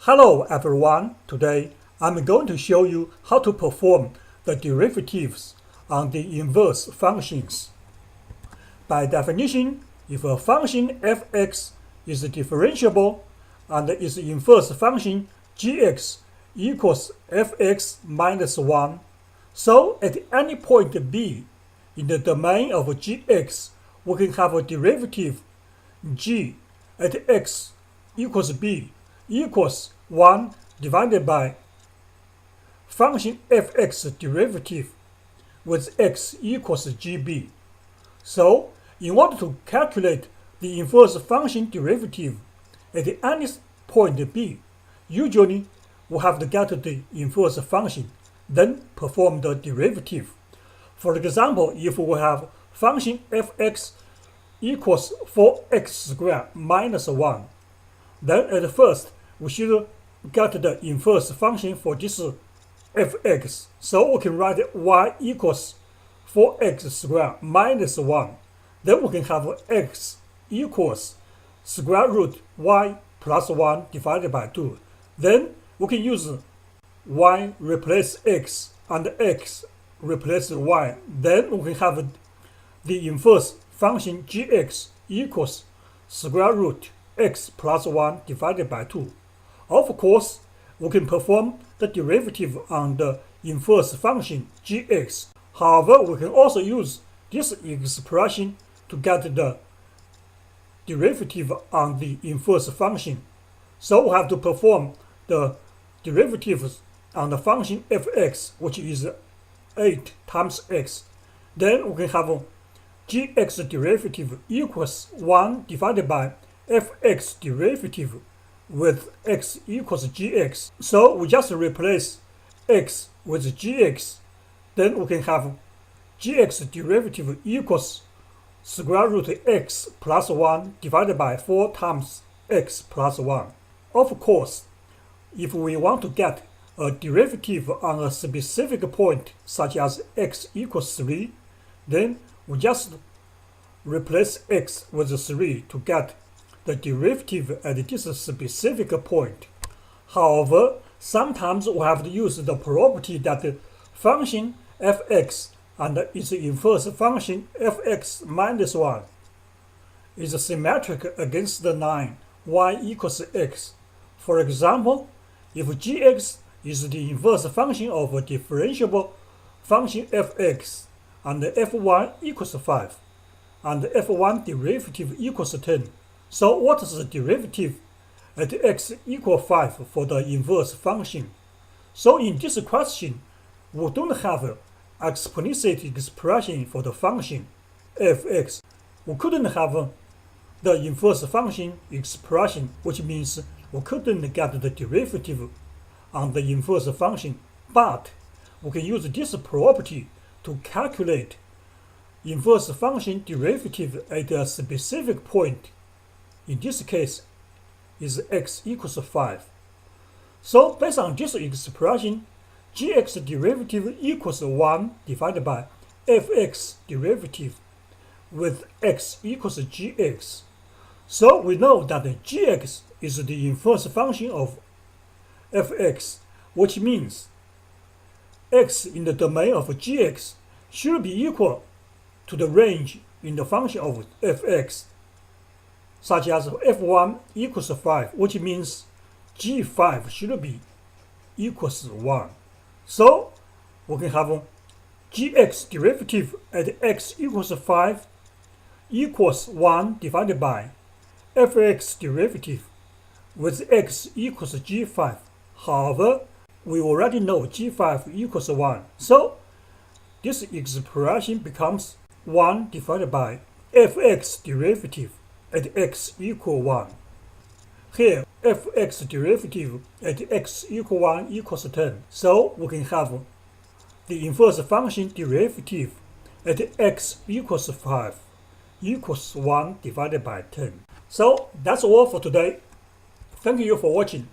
Hello everyone, today I'm going to show you how to perform the derivatives on the inverse functions. By definition, if a function f(x) is differentiable and its inverse function g(x) equals f(x minus 1, so at any point b in the domain of g(x), we can have a derivative g at x equals b equals 1 divided by function f(x) derivative with x equals gb. So, in order to calculate the inverse function derivative at any point b, usually we have to get the inverse function, then perform the derivative. For example, if we have function f(x) equals 4x squared minus 1, then at first we should get the inverse function for this f(x). So we can write y equals 4x squared minus 1. Then we can have x equals square root y plus 1 divided by 2. Then we can use y replace x and x replace y. Then we can have the inverse function gx equals square root x plus 1 divided by 2. Of course, we can perform the derivative on the inverse function gx. However, we can also use this expression to get the derivative on the inverse function. So we have to perform the derivatives on the function f(x), which is 8 times x. Then we can have gx derivative equals 1 divided by f(x) derivative with x equals gx. So we just replace x with gx. Then we can have gx derivative equals square root x plus 1 divided by 4 times x plus 1. Of course, if we want to get a derivative on a specific point, such as x equals 3, then we just replace x with 3 to get the derivative at this specific point. However, sometimes we have to use the property that the function f(x) and its inverse function f(x minus 1) is symmetric against the line y equals x. For example, if gx is the inverse function of a differentiable function f(x) and f1 equals 5, and f1 derivative equals 10, so what is the derivative at x equals 5 for the inverse function? So in this question, we don't have an explicit expression for the function f(x). We couldn't have the inverse function expression, which means we couldn't get the derivative on the inverse function, but we can use this property to calculate inverse function derivative at a specific point. In this case, is x equals 5. So based on this expression, gx derivative equals 1 divided by f(x) derivative with x equals gx. So we know that gx is the inverse function of f(x), which means x in the domain of gx should be equal to the range in the function of f(x), such as f1 equals 5, which means g5 should be equals 1. So we can have gx derivative at x equals 5 equals 1 divided by f(x) derivative with x equals g5. However, we already know g5 equals 1. So this expression becomes 1 divided by f(x) derivative at x equals 1. Here, f(x) derivative at x equals 1 equals 10. So we can have the inverse function derivative at x equals 5 equals 1 divided by 10. So that's all for today. Thank you for watching.